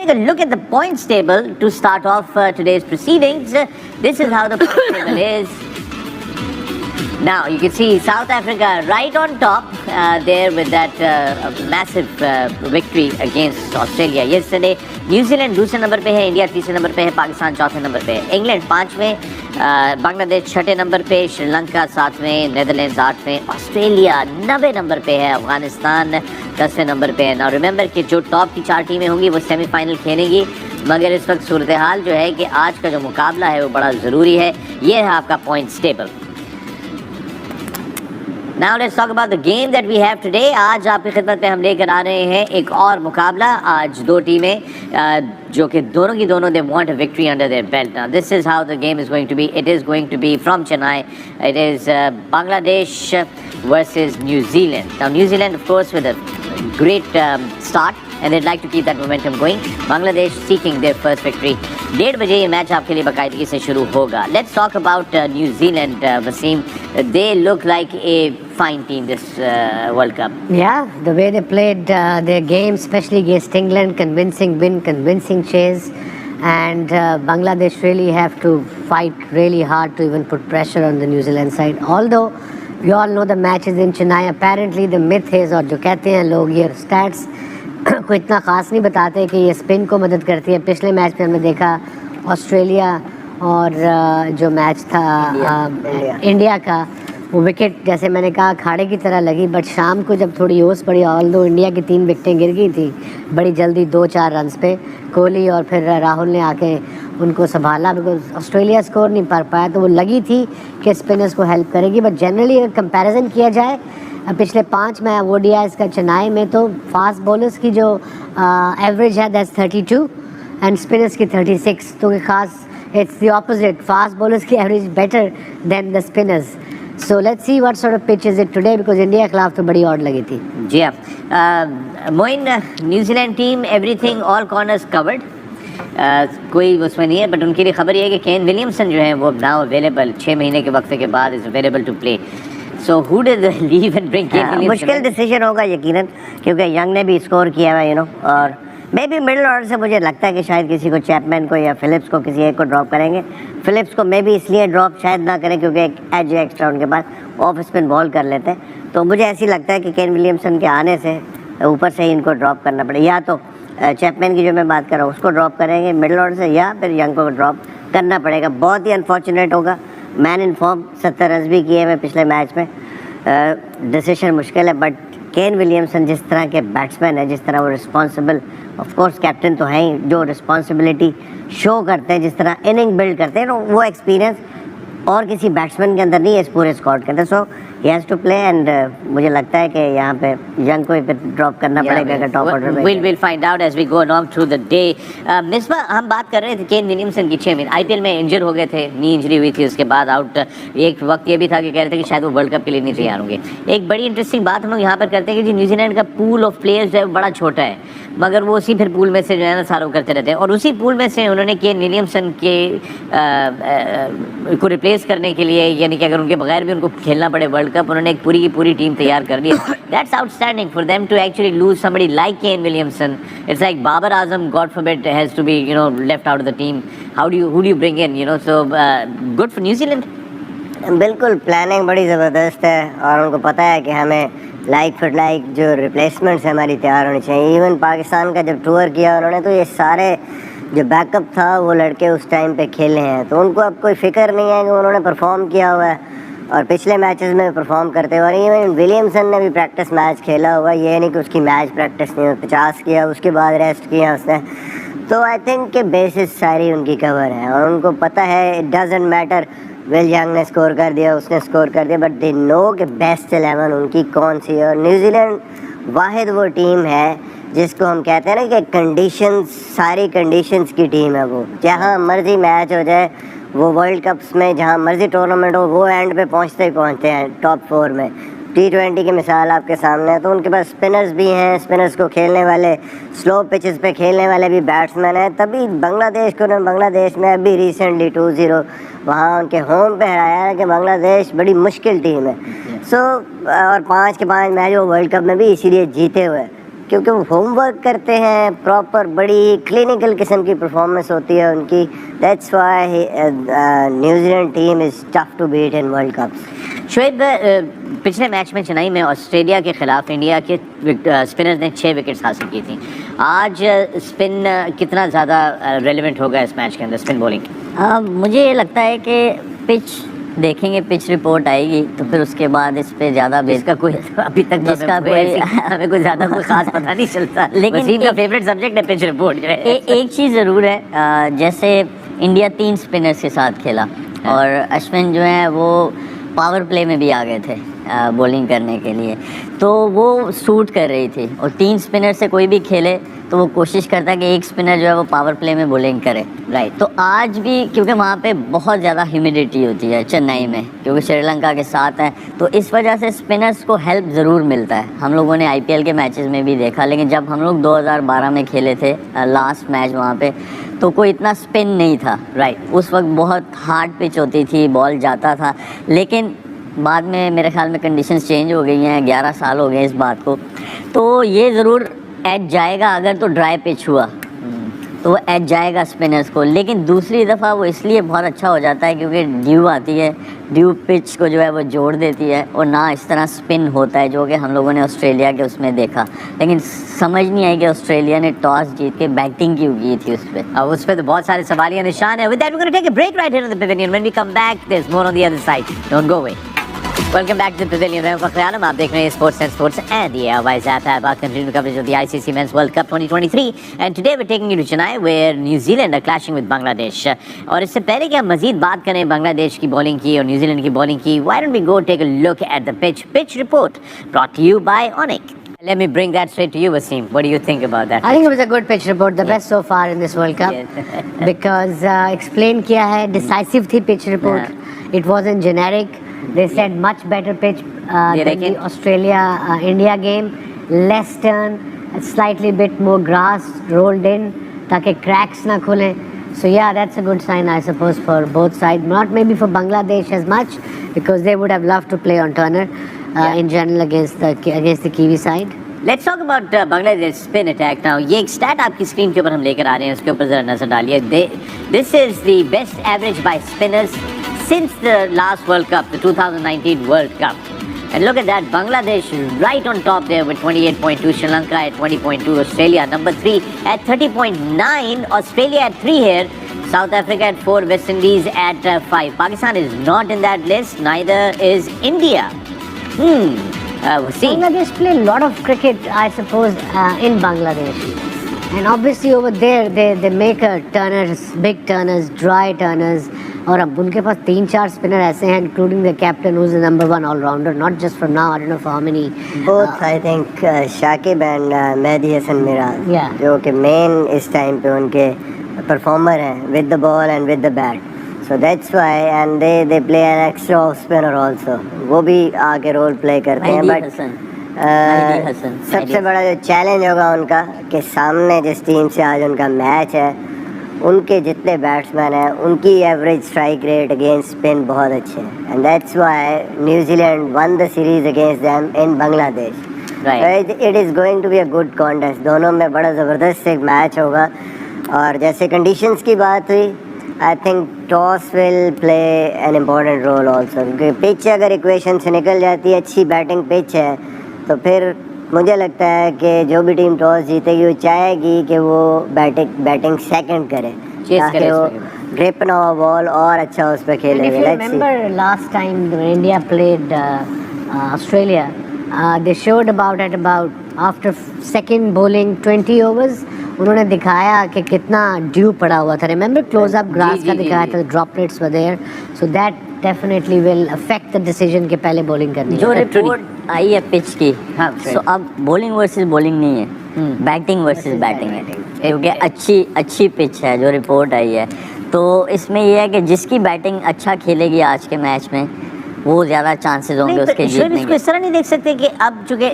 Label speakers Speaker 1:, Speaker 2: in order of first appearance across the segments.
Speaker 1: Having a look at the points table to start off today's proceedings, this is how the points table is. Now you can see South Africa right on top there with that massive victory against Australia yesterday. New Zealand दूसरे number पे है, India तीसरे number पे है, पाकिस्तान चौथे number पे है, England पाँचवें, बांग्लादेश छठे नंबर पे, श्रीलंका सातवें, नेदरलैंड्स आठवें, ऑस्ट्रेलिया 90 नंबर पे है, अफगानिस्तान 10वें नंबर पे है. नाउ रिमेंबर कि जो टॉप की 4 टीमें होंगी वो सेमीफाइनल खेलेंगी, मगर इस वक्त सूरत हाल जो है कि आज का जो मुकाबला है वो बड़ा ज़रूरी है. ये है आपका points table. Now let's talk about the game that we have today. आज आपकी खिदमत में हम लेकर आ रहे हैं एक और मुकाबला. आज दो टीमें जो कि दोनों की दोनों they want a victory under their belt. Now this is how the game is going to be. It is going to be from Chennai. It is Bangladesh versus New Zealand. Now New Zealand of course with a great start and they'd like to keep that momentum going. Bangladesh seeking their first victory. 1:30 बजे ये match आपके लिए बाकायदगी से शुरू होगा. Let's talk about New Zealand, Wasim. They look like a fine team this World Cup.
Speaker 2: Yeah, the way they played their game, especially against England, convincing win, convincing chase, and Bangladesh really have to fight really hard to even put pressure on the New Zealand side. Although we all know the match is in Chennai, apparently the myth is, और जो कहते हैं लोग ये stats को इतना ख़ास नहीं बताते कि ये स्पिन को मदद करती है. पिछले मैच में हमने देखा ऑस्ट्रेलिया और जो मैच था इंडिया का, वो विकेट जैसे मैंने कहा अखाड़े की तरह लगी, बट शाम को जब थोड़ी ओस पड़ी, ऑल्दो इंडिया की 3 विकेटें गिर गई थी बड़ी जल्दी 2-4 रन्स पे, कोहली और फिर राहुल ने आके उनको संभाला, बिकॉज ऑस्ट्रेलिया स्कोर नहीं कर पाया, तो वो लगी थी कि स्पिनर्स को हेल्प करेगी. बट जनरली अगर कंपैरिजन किया जाए पिछले 5 में ओडीआईज का चेन्नई में, तो फास्ट बॉलर्स की जो एवरेज है दैट्स 32 एंड स्पिनर्स की 36. तो ख़ास it's the opposite, fast bowlers की average better than the spinners. So let's see what sort of pitch is it today, because India के खिलाफ तो बड़ी ऑड लगी थी.
Speaker 1: जी हाँ, Moin New Zealand team everything all corners covered, कोई उसमें नहीं है, बट उनके लिए खबर ये है कि केन विलियमसन जो है वो नाउ अवेलेबल 6 महीने के वक्त के बाद is available to play. So who did they leave and bring Kane Williamson?
Speaker 3: मुश्किल डिसीजन होगा यकीनन, क्योंकि यंग ने भी स्कोर किया है और मे बी मिडिल ऑर्डर से मुझे लगता है कि शायद किसी को, चैपमैन को या फिलिप्स को, किसी एक को ड्रॉप करेंगे. फिलिप्स को मे भी इसलिए ड्रॉप शायद ना करें क्योंकि एक एज एक्स्ट्रा उनके पास, ऑफ स्पिन बॉल कर लेते हैं. तो मुझे ऐसी लगता है कि केन विलियमसन के आने से ऊपर से ही इनको ड्रॉप करना पड़ेगा. या तो चैपमैन की जो मैं बात कर रहा हूँ उसको ड्रॉप करेंगे मिडिल ऑर्डर से, या फिर यंग को ड्रॉप करना पड़ेगा. बहुत ही अनफॉर्चुनेट होगा. मैन इन फॉर्म 70 रन भी किए मैं पिछले मैच में. डिसीजन मुश्किल है, बट केन विलियमसन जिस तरह के बैट्समैन है, जिस तरह वो रिस्पॉन्सिबल, ऑफ कोर्स कैप्टन तो हैं ही, जो रिस्पॉन्सिबिलिटी शो करते हैं, जिस तरह इनिंग बिल्ड करते हैं, वो एक्सपीरियंस और किसी बैट्समैन के अंदर नहीं है इस पूरे स्क्वाड के अंदर. So he has to play and मुझे लगता है कि यहाँ पे यंग को फिर ड्रॉप करना पड़ेगा अगर टॉप ऑर्डर में.
Speaker 1: Will find out as we go along through the day. Misbah, हम बात कर रहे थे केन विलियमसन की 6 महीने आईपीएल में इंजर हो गए थे, नी इंजरी हुई थी, उसके बाद आउट. एक वक्त ये भी था कि कह रहे थे कि शायद वो वर्ल्ड कप के लिए नहीं तैयार होंगे. एक बड़ी इंटरेस्टिंग बात हम लोग यहाँ पर करते हैं कि न्यूजीलैंड का पूल ऑफ प्लेयर्स है बड़ा छोटा है, मगर वो उसी फिर पूल में से जो है ना सारा करते रहते हैं, और उसी पूल में से उन्होंने केन विलियमसन के को रिप्लेस करने के लिए, यानी कि अगर उनके बगैर भी उनको खेलना पड़े वर्ल्ड कप, उन्होंने एक पूरी की पूरी टीम तैयार कर ली. That's outstanding for them to actually lose somebody like Kane Williamson. It's like Babar Azam, God forbid, has to be left out of the team. Who do you bring in, so good for New Zealand.
Speaker 3: बिल्कुल, planning बड़ी ज़बरदस्त है और उनको पता है कि हमें लाइक फॉर लाइक जो रिप्लेसमेंट्स हमारी तैयार होनी चाहिए. इवन पाकिस्तान का जब टूर किया उन्होंने, तो ये सारे जो बैकअप था वो लड़के उस टाइम पे खेले हैं, तो उनको अब कोई फिक्र नहीं है कि उन्होंने परफॉर्म किया हुआ है और पिछले मैचेस में परफॉर्म करते हुए. इवन विलियमसन ने भी प्रैक्टिस मैच खेला हुआ, ये नहीं कि उसकी मैच प्रैक्टिस नहीं, 50 किया उसके बाद रेस्ट किया उसने. तो आई थिंक कि बेसिस सारी उनकी कवर है और उनको पता है it doesn't matter will young ने स्कोर कर दिया, उसने स्कोर कर दिया, बट दे नो कि बेस्ट 11 उनकी कौन सी है. और न्यूजीलैंड वाहिद वो टीम है जिसको हम कहते हैं ना कि कंडीशंस, सारी कंडीशंस की टीम है. वो जहाँ मर्जी मैच हो जाए, वो वर्ल्ड कप्स में जहाँ मर्जी टूर्नामेंट हो, वो एंड पे पहुँचते ही पहुँचते हैं टॉप 4 में. T20 की मिसाल आपके सामने है, तो उनके पास स्पिनर्स भी हैं, स्पिनर्स को खेलने वाले, स्लो पिचेस पे खेलने वाले भी बैट्समैन हैं. तभी बांग्लादेश में अभी रिसेंटली 2-0 वहाँ उनके होम पे हराया है कि बांग्लादेश बड़ी मुश्किल टीम है. सो और 5 के 5 मैच वो वर्ल्ड कप में भी इसीलिए जीते हुए. क्योंकि वो होमवर्क करते हैं, प्रॉपर बड़ी क्लिनिकल किस्म की परफॉर्मेंस होती है उनकी। That's why New Zealand team is tough to beat in world cups.
Speaker 1: Shoaib, पिछले मैच में चेन्नई में ऑस्ट्रेलिया के खिलाफ इंडिया के स्पिनर्स ने 6 विकेट्स हासिल की थी। आज स्पिन कितना ज़्यादा रेलेवेंट होगा इस मैच के अंदर, स्पिन बॉलिंग?
Speaker 2: मुझे ये लगता है कि पिच देखेंगे, पिच रिपोर्ट आएगी तो फिर उसके बाद इस पे ज़्यादा
Speaker 1: इसका कोई अभी तक तो हमें कोई ज़्यादा कोई खास पता नहीं चलता, लेकिन वसीम का फेवरेट सब्जेक्ट है पिच रिपोर्ट जो है।
Speaker 2: एक चीज़ ज़रूर है, जैसे इंडिया 3 स्पिनर्स के साथ खेला और अश्विन जो है वो पावर प्ले में भी आ गए थे बॉलिंग करने के लिए, तो वो सूट कर रही थी। और 3 स्पिनर से कोई भी खेले तो वो कोशिश करता है कि एक स्पिनर जो है वो पावर प्ले में बॉलिंग करे, राइट। तो आज भी क्योंकि वहाँ पे बहुत ज़्यादा ह्यूमिडिटी होती है चेन्नई में, क्योंकि श्रीलंका के साथ है, तो इस वजह से स्पिनर्स को हेल्प ज़रूर मिलता है। हम लोगों ने IPL के मैचेस में भी देखा, लेकिन जब हम लोग 2012 में खेले थे लास्ट मैच वहाँ पे, तो कोई इतना स्पिन नहीं था, राइट। उस वक्त बहुत हार्ड पिच होती थी, बॉल जाता था, लेकिन बाद में मेरे ख्याल में कंडीशंस चेंज हो गई हैं, 11 साल हो गए इस बात को, तो ये ज़रूर एज जाएगा। अगर तो ड्राई पिच हुआ तो वो एज जाएगा स्पिनर्स को, लेकिन दूसरी दफ़ा वो इसलिए बहुत अच्छा हो जाता है क्योंकि ड्यू आती है, ड्यू पिच को जो है वो जोड़ देती है और ना इस तरह स्पिन होता है, जो कि हम लोगों ने ऑस्ट्रेलिया के उसमें देखा। लेकिन समझ नहीं आई कि ऑस्ट्रेलिया ने टॉस जीत के बैटिंग क्यों की थी उस पर।
Speaker 1: अब उस पर तो बहुत सारे सवालिया निशान है। With that, we're going to take a break right here in the pavilion. When we come back, there's more on the other side. Don't go away. Welcome back to the Pavilion. मैं आपका ख्याल आप देख रहे हैं Sports and Sports and the Airways app. About continuing coverage of the ICC Men's World Cup 2023, and today we're taking you to Chennai, where New Zealand are clashing with Bangladesh. और इससे पहले कि हम मजीद बात करें बांग्लादेश की बॉलिंग की और न्यूजीलैंड की बॉलिंग की, why don't we go take a look at the pitch report brought to you by Onyx. Let me bring that straight to you, Wasim. What do you think about that?
Speaker 2: I think it was a good pitch report, the best so far in this World Cup.
Speaker 1: Yes.
Speaker 2: Because explain किया है, decisive थी pitch report. It wasn't generic. They said much better pitch than the Australia-India game. Less turn, slightly bit more grass rolled in, ताकि cracks ना खुलें. So yeah, that's a good sign, I suppose, for both sides. Not maybe for Bangladesh as much, because they would have loved to play on Turner in general against the Kiwi side.
Speaker 1: Let's talk about Bangladesh spin attack now. ये एक stat आपकी screen के ऊपर हम लेकर आ रहे हैं, उसके ऊपर जरा नजर डालिए। This is the best average by spinners since the last World Cup, the 2019 World Cup. And look at that, Bangladesh right on top there with 28.2, Sri Lanka at 20.2, Australia number 3 at 30.9, Australia at 3 here, South Africa at 4, West Indies at 5. Pakistan is not in that list, neither is India.
Speaker 2: Bangladesh play a lot of cricket, I suppose, in Bangladesh. And obviously over there, they make turners, big turners, dry turners. और अब उनके पास 3-4 spinner ऐसे हैं, including the captain, who's the number 1 all-rounder, not just for now, I don't know for how many.
Speaker 3: Both, I think, Shakib and Mehdi Hasan Miraz,
Speaker 2: Yeah.
Speaker 3: जो कि main इस time पे उनके performer हैं, with the ball and with the bat. So that's why, and they play an extra off spinner also. वो भी आके role play करते हैं, but सबसे बड़ा जो challenge होगा उनका कि सामने जिस टीम से आज उनका मैच है, उनके जितने बैट्समैन हैं उनकी average strike rate against spin बहुत अच्छे हैं, and that's why New Zealand won the series against them in Bangladesh. It is going to be a good contest, दोनों में बड़ा ज़बरदस्त एक मैच होगा। और जैसे कंडीशंस की बात हुई, I think toss will play an important role also, क्योंकि पिच अगर इक्वेशन से निकल जाती है, अच्छी बैटिंग पिच है, तो फिर मुझे लगता है कि जो भी टीम टॉस जीतेगी वो चाहेगी कि वो बैटिंग सेकंड करे, ताकि वो ग्रिप ना हो बॉल और अच्छा उस पर खेले।
Speaker 2: Remember last time when India played Australia, they showed about after second bowling 20 overs, उन्होंने दिखाया कि कितना ड्यू पड़ा हुआ था। Remember close up grass का दिखाया था, droplets were there, so that definitely will affect the decision कि पहले bowling करनी।
Speaker 4: जो रिपोर्ट आई है पिच की, हाँ, so अब bowling वर्सेस bowling नहीं है, बैटिंग वर्सेस बैटिंग है, क्योंकि अच्छी पिच है जो रिपोर्ट आई है। तो इसमें यह है कि जिसकी बैटिंग अच्छा खेलेगी आज के मैच में, वो ज़्यादा चांसेस होंगे उसके जीतने के।
Speaker 1: इसको इस तरह नहीं देख सकते कि अब चूंकि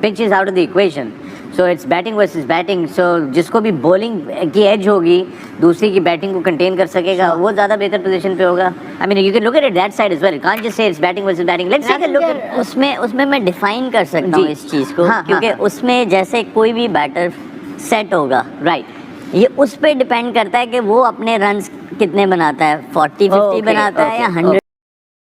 Speaker 1: pitch is out of the equation, so it's batting versus batting. So जिसको भी बॉलिंग की एज होगी, दूसरी की बैटिंग को कंटेन कर सकेगा, वो ज़्यादा बेहतर पोजीशन पे होगा. I mean you can look at it that side as well. Can't just say it's batting versus batting. Let's take a look at
Speaker 4: उसमें मैं डिफाइन कर सकता हूँ
Speaker 1: जी.
Speaker 4: इस चीज़ को.
Speaker 1: हाँ,
Speaker 4: क्योंकि
Speaker 1: हाँ.
Speaker 4: उसमें जैसे कोई भी बैटर सेट होगा,
Speaker 1: राइट.
Speaker 4: ये उस पे डिपेंड करता है कि वो अपने रन्स कितने बनाता है, 40-50
Speaker 1: Okay,
Speaker 4: बनाता है या
Speaker 1: okay,
Speaker 4: 100